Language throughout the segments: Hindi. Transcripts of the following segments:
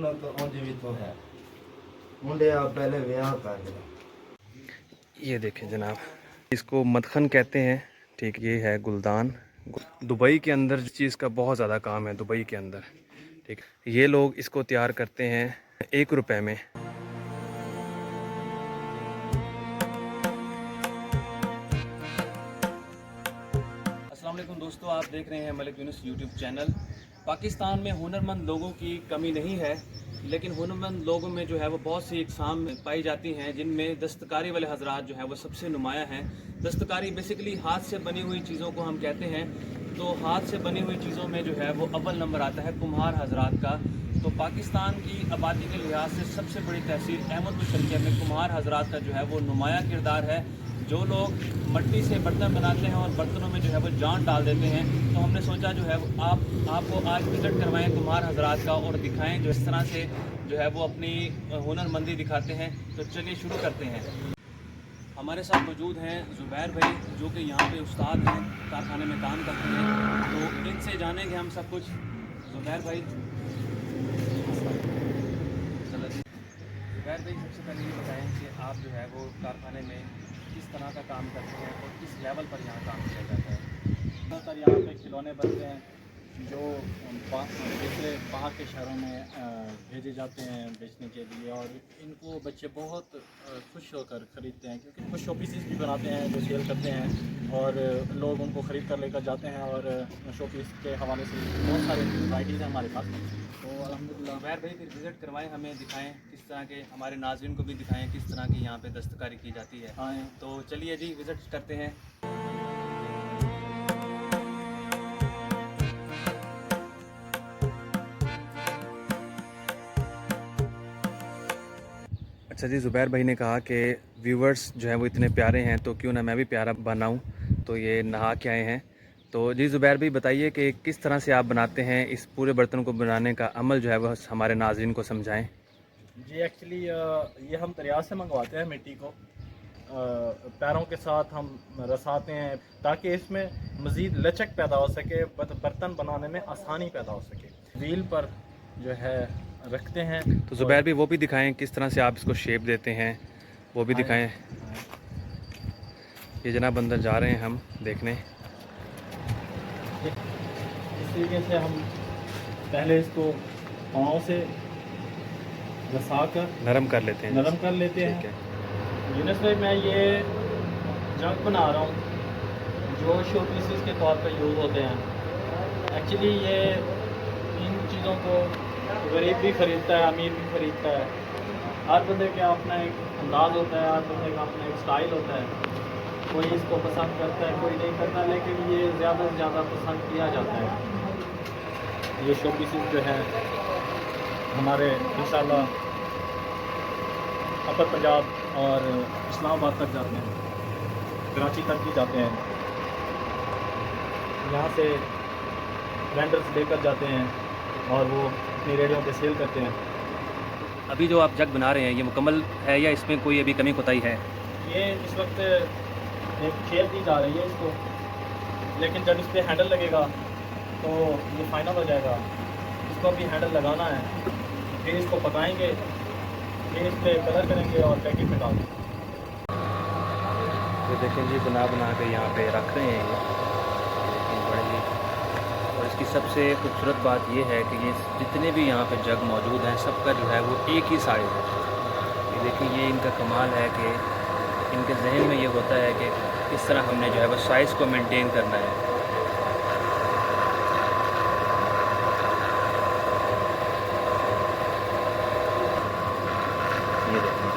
ना तो उंज भी तो है मुंडे आप पहले ब्याह कर दो। ये देखें जनाब, इसको मदखन कहते हैं। ठीक, ये है गुलदान। दुबई के अंदर इस चीज़ का बहुत ज़्यादा काम है, दुबई के अंदर। ठीक, ये लोग इसको तैयार करते हैं 1 रुपए में। अस्सलाम वालेकुम दोस्तों, आप देख रहे हैं मलिक यूनुस यूट्यूब चैनल। पाकिस्तान में हुनरमंद लोगों की कमी नहीं है, लेकिन हुनरमंद लोगों में जो है वो बहुत सी इकसाम पाई जाती हैं, जिनमें दस्तकारी वाले हजरात जो है वो सबसे नुमाया हैं। दस्तकारी बेसिकली हाथ से बनी हुई चीज़ों को हम कहते हैं। तो हाथ से बनी हुई चीज़ों में जो है वो अव्वल नंबर आता है कुम्हार हजरात का। तो पाकिस्तान की आबादी के लिहाज से सबसे बड़ी तहसील अहमदपुर शरीया में कुम्हार हजरात का जो है वो नुमाया किरदार है। जो लोग मिट्टी से बर्तन बनाते हैं और बर्तनों में जो है वो जान डाल देते हैं, तो हमने सोचा जो है आपको आज विज़िट करवाएं कुम्हार हजरात का और दिखाएं जो इस तरह से जो है वो अपनी हुनरमंदी दिखाते हैं। तो चलिए शुरू करते हैं। हमारे साथ मौजूद हैं ज़ुबैर भाई, जो कि यहाँ पे उस्ताद हैं, कारखाने में काम करते हैं। तो इनसे जानेंगे हम सब कुछ। ज़ुबैर भाई, ज़ुबैर भाई, सबसे पहले ये बताएं कि आप जो है वो कारखाने में किस तरह का काम करते हैं और किस लेवल पर यहाँ काम किया जाता है। ज़्यादातर यहाँ पे खिलौने बनते हैं जो दूसरे बाहर के शहरों में भेजे जाते हैं बेचने के लिए, और इनको बच्चे बहुत खुश होकर ख़रीदते हैं, क्योंकि कुछ शो पीसेस भी बनाते हैं जो सेल करते हैं और लोग उनको ख़रीद कर लेकर जाते हैं। और शो पीस के हवाले से बहुत सारे वैराइटीज़ हैं हमारे पास। तो अल्हम्दुलिल्लाह। ज़ुबैर भाई, फिर विज़िट करवाएं, हमें दिखाएं किस तरह के, हमारे नाज़रीन को भी दिखाएं किस तरह की यहाँ पे दस्तकारी की जाती है। हाँ, तो चलिए जी, विज़िट करते हैं। अच्छा जी, ज़ुबैर भाई ने कहा कि व्यूवर्स जो हैं वो इतने प्यारे हैं, तो क्यों ना मैं भी प्यारा बनाऊं। तो ये नहा के आए हैं। तो जी ज़ुबैर भाई, बताइए कि किस तरह से आप बनाते हैं, इस पूरे बर्तन को बनाने का अमल जो है वो हमारे नाज़रीन को समझाएं। जी एक्चुअली ये हम दरिया से मंगवाते हैं मिट्टी को, पैरों के साथ हम रसाते हैं ताकि इसमें मज़ीद लचक पैदा हो सके, बर्तन बनाने में आसानी पैदा हो सके। व्हील पर जो है रखते हैं। तो ज़ुबैर भाई, वो भी दिखाएं किस तरह से आप इसको शेप देते हैं, वो भी दिखाएं। ये जनाब अंदर जा रहे हैं हम देखने। इस तरीके से हम पहले इसको पाँव से रसा कर नरम कर लेते हैं। नरम कर लेते ठीक हैं। है। यूनुस भाई, मैं ये जग बना रहा हूँ जो शो पीसेस के तौर पर यूज़ होते हैं। एक्चुअली ये इन चीज़ों को गरीब भी ख़रीदता है, अमीर भी ख़रीदता है। हर बंदे का अपना एक अंदाज़ होता है, हर बंदे का अपना एक स्टाइल होता है। कोई इसको पसंद करता है, कोई नहीं करता, लेकिन ये ज़्यादा से ज़्यादा पसंद किया जाता है। ये शो पीसेस जो है हमारे इंशाल्लाह अपर पंजाब और इस्लामाबाद तक जाते हैं, कराची तक भी जाते हैं। यहाँ से वेंडर्स लेकर जाते हैं और वो अपनी रेडियो पे सेल करते हैं। अभी जो आप जग बना रहे हैं, ये मुकम्मल है या इसमें कोई अभी कमी कोताही है? ये इस वक्त एक शेप दी जा रही है इसको, लेकिन जब इस पर हैंडल लगेगा तो ये फाइनल हो जाएगा। इसको अभी हैंडल लगाना है, फिर इसको पकाएंगे, फिर इस पर कलर करेंगे और पैकेट में डाल देंगे। तो देखें जी, बना के यहाँ पे रख रहे हैं ये बड़े। और इसकी सबसे खूबसूरत बात ये है कि ये जितने भी यहाँ पे जग मौजूद हैं, सबका जो है वो एक ही साइज़ है। ये देखिए, ये इनका कमाल है कि इनके जहन में ये होता है कि किस तरह हमने जो है वो साइज़ को मेंटेन करना है। ये देखें,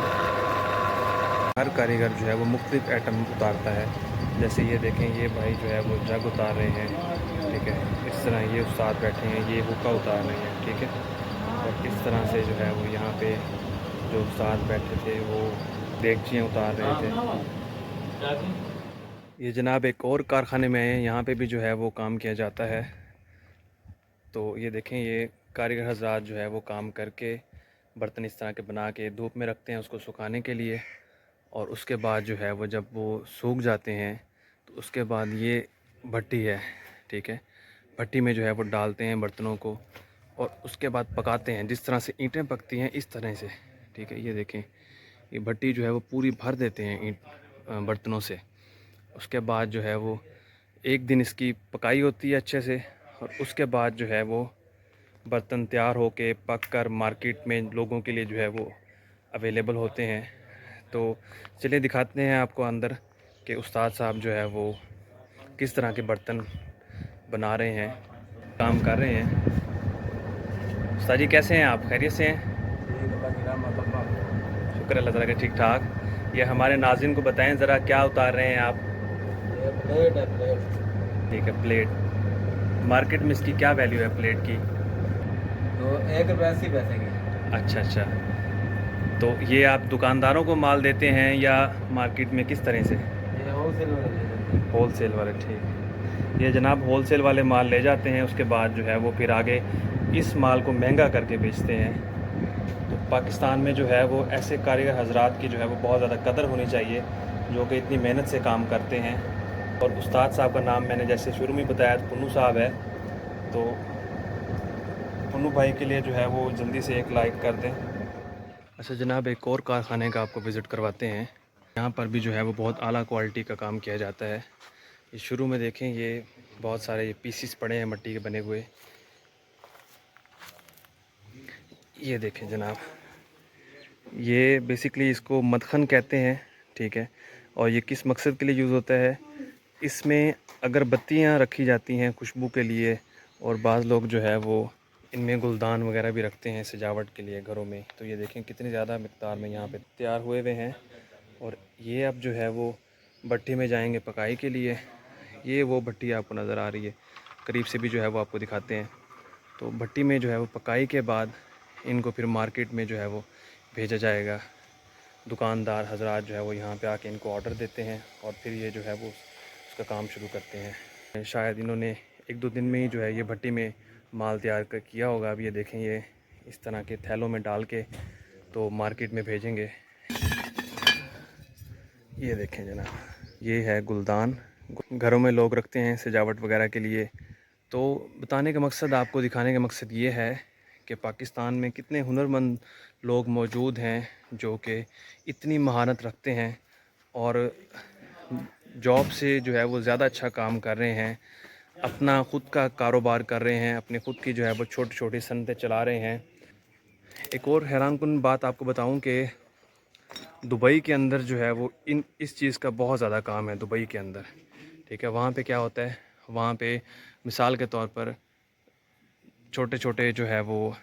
हर कारीगर जो है वो मुख्तलिफ आइटम उतारता है। जैसे ये देखें, ये भाई जो है वो जग उतार रहे हैं। ठीक है, इस तरह ये उस्ताद बैठे हैं, ये हुक्का उतार रहे हैं। ठीक है, और इस तरह से जो है वो यहाँ पे जो उस्ताद बैठे थे वो देगचियाँ उतार रहे थे। ये जनाब एक और कारखाने में है, यहाँ पे भी जो है वो काम किया जाता है। तो ये देखें, ये कारीगर हजरात जो है वो काम करके बर्तन इस तरह के बना के धूप में रखते हैं उसको सुखाने के लिए। और उसके बाद जो है वो जब वो सूख जाते हैं तो उसके बाद ये भट्टी है। ठीक है, भट्टी में जो है वो डालते हैं बर्तनों को और उसके बाद पकाते हैं। जिस तरह से ईंटें पकती हैं इस तरह से, ठीक है। ये देखें, ये भट्टी जो है वो पूरी भर देते हैं ईंट बर्तनों से। उसके बाद जो है वो एक दिन इसकी पकाई होती है अच्छे से, और उसके बाद जो है वो बर्तन तैयार होके पक कर मार्केट में लोगों के लिए जो है वो अवेलेबल होते हैं। तो चलिए दिखाते हैं आपको अंदर कि उस्ताद साहब जो है वो किस तरह के बर्तन बना रहे हैं, काम कर रहे हैं। उस्ताद जी कैसे हैं आप, खैरियत से हैं? शुक्र अल्लाह ताला का, ठीक ठाक। ये हमारे नाज़रीन को बताएं ज़रा क्या उतार रहे हैं आप? ये प्लेट है, प्लेट। ठीक है, प्लेट। मार्केट में इसकी क्या वैल्यू है प्लेट की? तो 1 रुपये 80 पैसे की। अच्छा अच्छा, तो ये आप दुकानदारों को माल देते हैं या मार्केट में, किस तरह से? ये होलसेल वाले ले लेते हैं। होलसेल वाले, ठीक। ये जनाब होलसेल वाले माल ले जाते हैं, उसके बाद जो है वो फिर आगे इस माल को महंगा करके बेचते हैं। तो पाकिस्तान में जो है वो ऐसे कारीगर हजरात की जो है वो बहुत ज़्यादा कदर होनी चाहिए, जो कि इतनी मेहनत से काम करते हैं। और उस्ताद साहब का नाम मैंने जैसे शुरू में बताया पुन्नू साहब है, तो पुन्नू भाई के लिए जो है वो जल्दी से एक लाइक कर दें। अच्छा जनाब, एक और कारखाने का आपको विज़िट करवाते हैं। यहाँ पर भी जो है वो बहुत आला क्वालिटी का काम किया जाता है। ये शुरू में देखें, ये बहुत सारे ये पीसीस पड़े हैं मिट्टी के बने हुए। ये देखें जनाब, ये बेसिकली इसको मदखन कहते हैं, ठीक है। और ये किस मकसद के लिए यूज़ होता है? इसमें अगरबत्तियाँ रखी जाती हैं खुशबू के लिए, और बाज़ लोग जो है वो इनमें गुलदान वगैरह भी रखते हैं सजावट के लिए घरों में। तो ये देखें कितनी ज़्यादा मिक़दार में यहाँ पे तैयार हुए हुए हैं। और ये अब जो है वो भट्टी में जाएंगे पकाई के लिए। ये वो भट्टी आपको नज़र आ रही है, करीब से भी जो है वो आपको दिखाते हैं। तो भट्टी में जो है वो पकाई के बाद इनको फिर मार्केट में जो है वो भेजा जाएगा। दुकानदार हजरात जो है वो यहाँ पे आके इनको ऑर्डर देते हैं, और फिर ये जो है वो उसका काम शुरू करते हैं। शायद इन्होंने 1-2 दिन में ही जो है ये भट्टी में माल तैयार किया होगा। अब ये देखें, ये इस तरह के थैलों में डाल के तो मार्केट में भेजेंगे। ये देखें जनाब, ये है गुलदान, घरों में लोग रखते हैं सजावट वगैरह के लिए। तो बताने का मकसद, आपको दिखाने का मकसद ये है कि पाकिस्तान में कितने हुनरमंद लोग मौजूद हैं जो कि इतनी महारत रखते हैं और जॉब से जो है वो ज़्यादा अच्छा काम कर रहे हैं, अपना ख़ुद का कारोबार कर रहे हैं, अपनी ख़ुद की जो है वो छोटी छोटी सनतें चला रहे हैं। एक और हैरानकुन बात आपको बताऊं कि दुबई के अंदर जो है वो इस चीज़ का बहुत ज़्यादा काम है दुबई के अंदर, ठीक है। वहाँ पे क्या होता है, वहाँ पे मिसाल के तौर पर छोटे छोटे जो है वो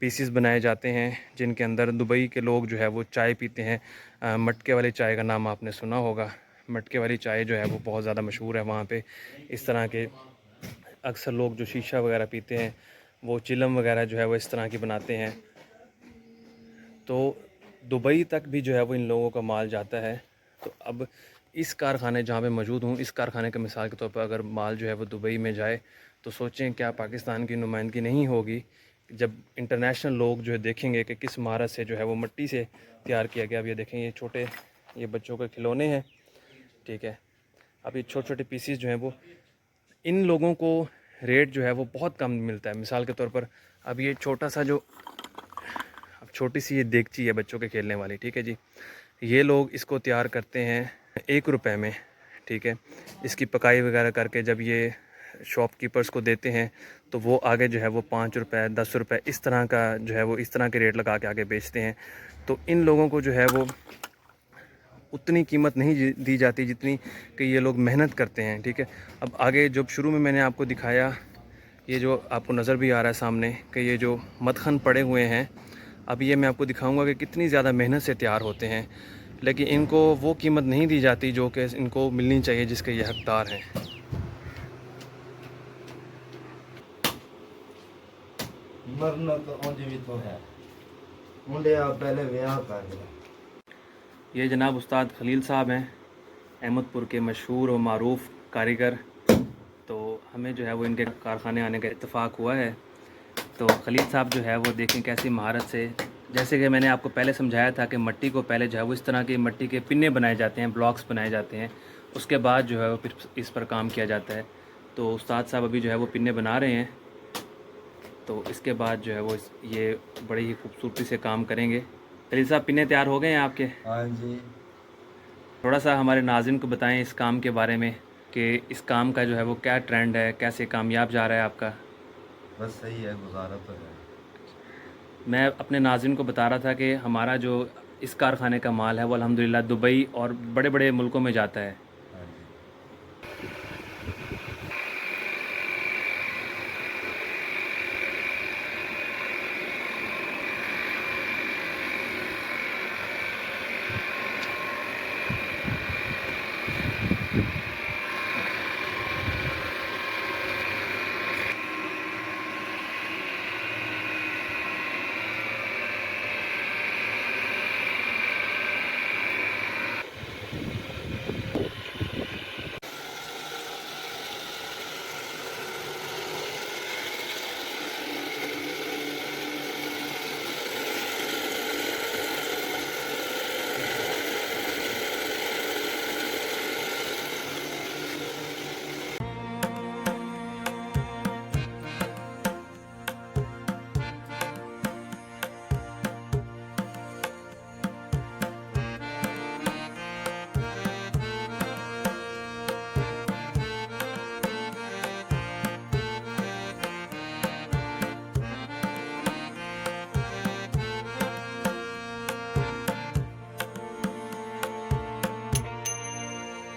पीसीस बनाए जाते हैं, जिनके अंदर दुबई के लोग जो है वो चाय पीते हैं। मटके वाली चाय का नाम आपने सुना होगा। मटके वाली चाय जो है वो बहुत ज़्यादा मशहूर है वहाँ पे। इस तरह के अक्सर लोग जो शीशा वगैरह पीते हैं वो चिलम वगैरह जो है वो इस तरह की बनाते हैं। तो दुबई तक भी जो है वो इन लोगों का माल जाता है। तो अब इस कारखाने जहाँ पे मौजूद हूँ, इस कारखाने का मिसाल के तौर पर अगर माल जो है वो दुबई में जाए तो सोचें क्या पाकिस्तान की नुमाइंदगी नहीं होगी जब इंटरनेशनल लोग जो है देखेंगे कि किस महारत से जो है वो मिट्टी से तैयार किया गया। अब ये देखें, ये छोटे, ये बच्चों के खिलौने हैं, ठीक है। अब ये छोटे छोटे पीसीस जो हैं वो इन लोगों को रेट जो है वो बहुत कम मिलता है। मिसाल के तौर पर अब ये छोटा सा जो, अब छोटी सी ये देगची है बच्चों के खेलने वाली, ठीक है जी, ये लोग इसको तैयार करते हैं 1 रुपये में, ठीक है। इसकी पकाई वगैरह करके जब ये शॉपकीपर्स को देते हैं तो वो आगे जो है वो 5 रुपये 10 रुपये इस तरह का जो है वो इस तरह के रेट लगा के आगे बेचते हैं। तो इन लोगों को जो है वो उतनी कीमत नहीं दी जाती जितनी कि ये लोग मेहनत करते हैं, ठीक है। अब आगे जब शुरू में मैंने आपको दिखाया, ये जो आपको नज़र भी आ रहा है सामने कि ये जो मदखन पड़े हुए हैं, अब ये मैं आपको दिखाऊंगा कि कितनी ज़्यादा मेहनत से तैयार होते हैं, लेकिन इनको वो कीमत नहीं दी जाती जो कि इनको मिलनी चाहिए जिसके ये हकदार हैं। मरना तो उंज भी तो है, मुंडे आप पहले ब्याह कर दो। ये जनाब उस्ताद खलील साहब हैं, अहमदपुर के मशहूर और मारूफ़ कारीगर। तो हमें जो है वो इनके कारखाने आने का इत्तेफाक हुआ है। तो खलील साहब जो है वो देखें कैसी महारत से, जैसे कि मैंने आपको पहले समझाया था कि मट्टी को पहले जो है वो इस तरह की मट्टी के पिन्ने बनाए जाते हैं, ब्लॉक्स बनाए जाते हैं, उसके बाद जो है वो फिर इस पर काम किया जाता है। तो उस्ताद साहब अभी जो है वो पिन्ने बना रहे हैं। तो इसके बाद जो है वो ये बड़ी ही खूबसूरती से काम करेंगे। खलील साहब पिने तैयार हो गए हैं आपके? हाँ जी। थोड़ा सा हमारे नाज़रीन को बताएं इस काम के बारे में कि इस काम का जो है वो क्या ट्रेंड है, कैसे कामयाब जा रहा है आपका? बस सही है, गुजारा तो है। मैं अपने नाज़रीन को बता रहा था कि हमारा जो इस कारखाने का माल है वो अल्हम्दुलिल्लाह दुबई और बड़े बड़े मुल्कों में जाता है।